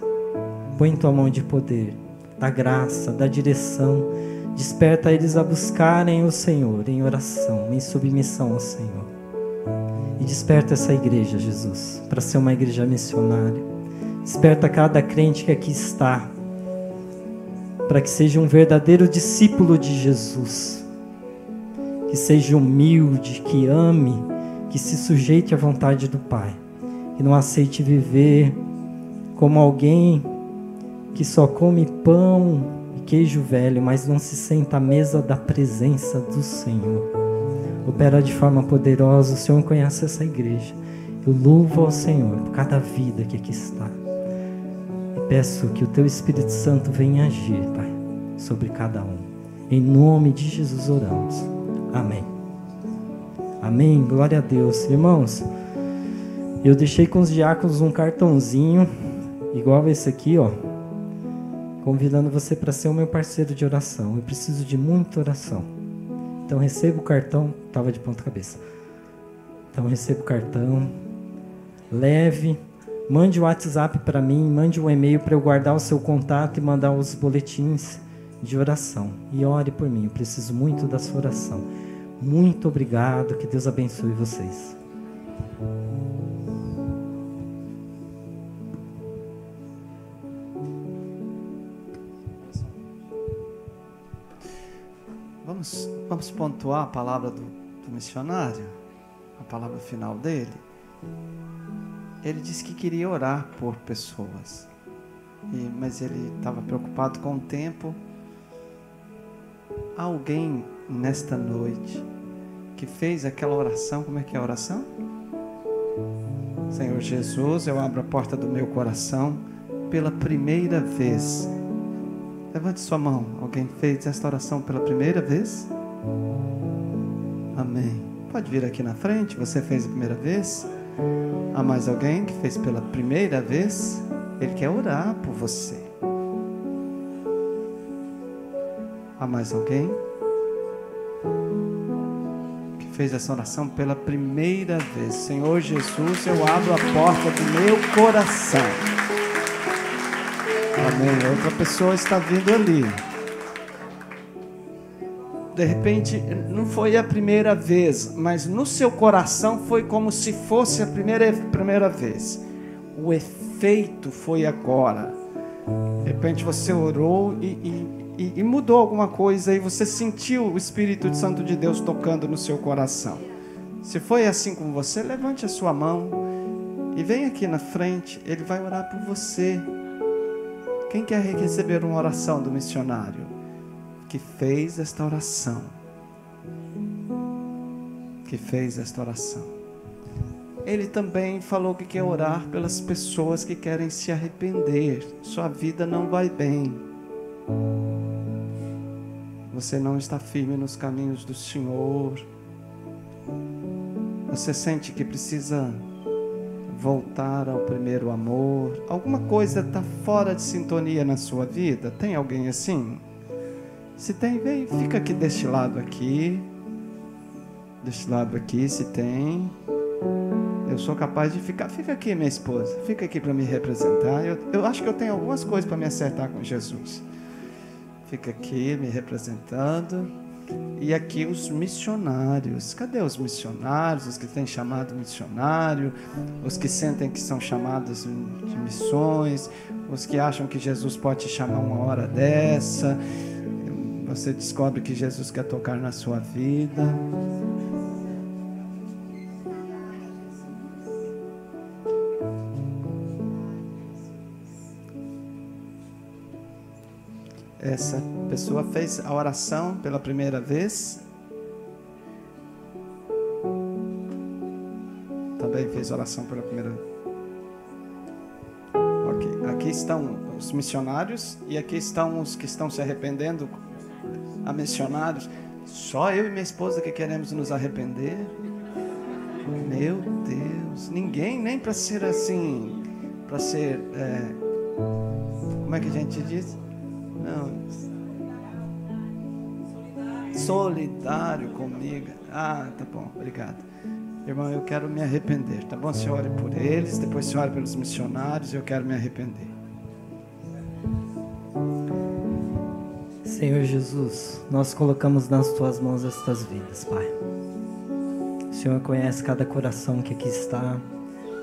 Põe em tua mão de poder, da graça, da direção. Desperta eles a buscarem o Senhor em oração, em submissão ao Senhor. E desperta essa igreja, Jesus, para ser uma igreja missionária. Desperta cada crente que aqui está, para que seja um verdadeiro discípulo de Jesus, que seja humilde, que ame, que se sujeite à vontade do Pai, que não aceite viver como alguém que só come pão e queijo velho, mas não se senta à mesa da presença do Senhor. Opera de forma poderosa. O Senhor conhece essa igreja. Eu louvo ao Senhor por cada vida que aqui está. Peço que o Teu Espírito Santo venha agir, Pai, sobre cada um. Em nome de Jesus oramos. Amém. Amém. Glória a Deus. Irmãos, eu deixei com os diáconos um cartãozinho, igual esse aqui, ó, convidando você para ser o meu parceiro de oração. Eu preciso de muita oração. Então receba o cartão. Estava de ponta cabeça. Então receba o cartão. Leve. Mande o WhatsApp para mim, mande um e-mail para eu guardar o seu contato e mandar os boletins de oração. E ore por mim, eu preciso muito da sua oração. Muito obrigado, que Deus abençoe vocês. Vamos pontuar a palavra do missionário, a palavra final dele. Ele disse que queria orar por pessoas, mas ele estava preocupado com o tempo. Há alguém nesta noite que fez aquela oração? Como é que é a oração? Senhor Jesus, eu abro a porta do meu coração pela primeira vez. Levante sua mão. Alguém fez esta oração pela primeira vez? Amém. Pode vir aqui na frente. Você fez a primeira vez? Há mais alguém que fez pela primeira vez? Ele quer orar por você. Há mais alguém que fez essa oração pela primeira vez? Senhor Jesus, eu abro a porta do meu coração. Amém. Outra pessoa está vindo ali. De repente, não foi a primeira vez, mas no seu coração foi como se fosse a primeira vez. O efeito foi agora. De repente você orou e mudou alguma coisa e você sentiu o Espírito Santo de Deus tocando no seu coração. Se foi assim com você, levante a sua mão e venha aqui na frente. Ele vai orar por você. Quem quer receber uma oração do missionário que fez esta oração? Que fez esta oração. Ele também falou que quer orar pelas pessoas que querem se arrepender. Sua vida não vai bem. Você não está firme nos caminhos do Senhor. Você sente que precisa voltar ao primeiro amor. Alguma coisa está fora de sintonia na sua vida? Tem alguém assim? Se tem, vem, fica aqui deste lado aqui. Deste lado aqui, se tem. Eu sou capaz de ficar. Fica aqui, minha esposa. Fica aqui para me representar. Eu acho que eu tenho algumas coisas para me acertar com Jesus. Fica aqui me representando. E aqui os missionários. Cadê os missionários? Os que têm chamado missionário? Os que sentem que são chamados de missões? Os que acham que Jesus pode te chamar uma hora dessa? Você descobre que Jesus quer tocar na sua vida. Essa pessoa fez a oração pela primeira vez. Também fez oração pela primeira vez. Ok. Aqui estão os missionários e aqui estão os que estão se arrependendo. A missionários. Só eu e minha esposa que queremos nos arrepender. Meu Deus. Ninguém, nem para ser assim, para ser Como é que a gente diz? Não. Solidário comigo. Ah, tá bom, obrigado. Irmão, eu quero me arrepender, tá bom? Você ore por eles, depois você ore pelos missionários, eu quero me arrepender. Senhor Jesus, nós colocamos nas Tuas mãos estas vidas, Pai. O Senhor conhece cada coração que aqui está.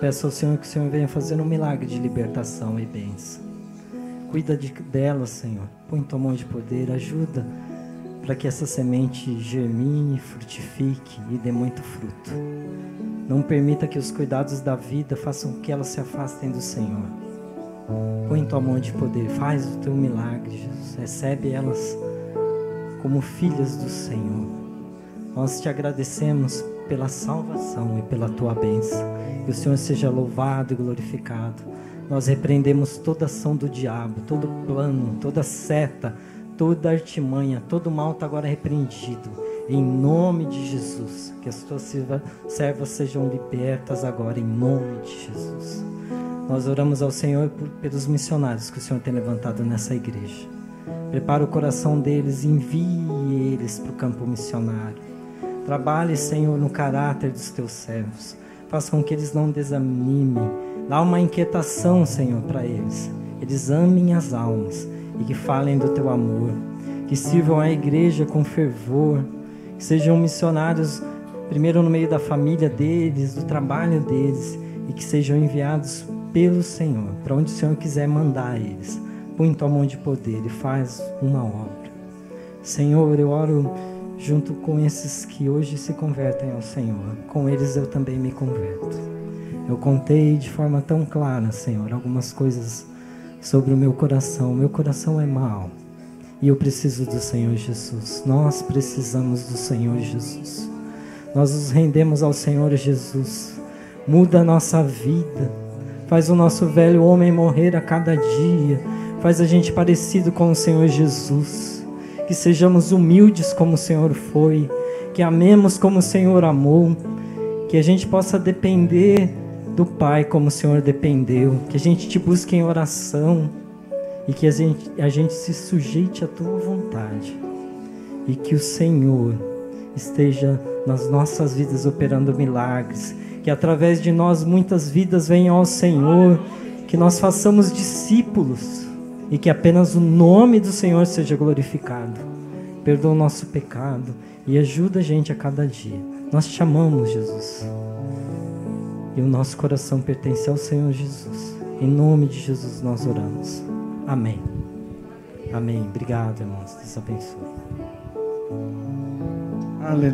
Peço ao Senhor que o Senhor venha fazer um milagre de libertação e bênção. Cuida delas, Senhor. Põe Tua mão de poder, ajuda para que essa semente germine, frutifique e dê muito fruto. Não permita que os cuidados da vida façam que elas se afastem do Senhor. Põe Tua mão de poder, faz o Teu milagre, Jesus. Recebe elas como filhas do Senhor. Nós Te agradecemos pela salvação e pela Tua bênção. Que o Senhor seja louvado e glorificado. Nós repreendemos toda ação do diabo, todo plano, toda seta, toda artimanha, todo mal está agora repreendido. Em nome de Jesus, que as Tuas servas sejam libertas agora, em nome de Jesus. Nós oramos ao Senhor pelos missionários que o Senhor tem levantado nessa igreja. Prepara o coração deles, envie eles para o campo missionário. Trabalhe, Senhor, no caráter dos Teus servos. Faça com que eles não desanimem. Dá uma inquietação, Senhor, para eles. Eles amem as almas e que falem do Teu amor. Que sirvam a igreja com fervor. Que sejam missionários, primeiro no meio da família deles, do trabalho deles. E que sejam enviados pelo Senhor, para onde o Senhor quiser mandar eles. Põe Tua mão de poder e faz uma obra. Senhor, eu oro junto com esses que hoje se convertem ao Senhor. Com eles eu também me converto. Eu contei de forma tão clara, Senhor, algumas coisas sobre o meu coração. Meu coração é mau e eu preciso do Senhor Jesus. Nós precisamos do Senhor Jesus. Nós nos rendemos ao Senhor Jesus. Muda a nossa vida. Faz o nosso velho homem morrer a cada dia. Faz a gente parecido com o Senhor Jesus. Que sejamos humildes como o Senhor foi. Que amemos como o Senhor amou. Que a gente possa depender do Pai como o Senhor dependeu. Que a gente Te busque em oração. E que a gente se sujeite à Tua vontade. E que o Senhor esteja nas nossas vidas operando milagres. Que através de nós muitas vidas venham ao Senhor. Que nós façamos discípulos. E que apenas o nome do Senhor seja glorificado. Perdoa o nosso pecado e ajuda a gente a cada dia. Nós Te amamos, Jesus. E o nosso coração pertence ao Senhor Jesus. Em nome de Jesus nós oramos. Amém. Amém. Obrigado, irmãos. Deus abençoe. Aleluia.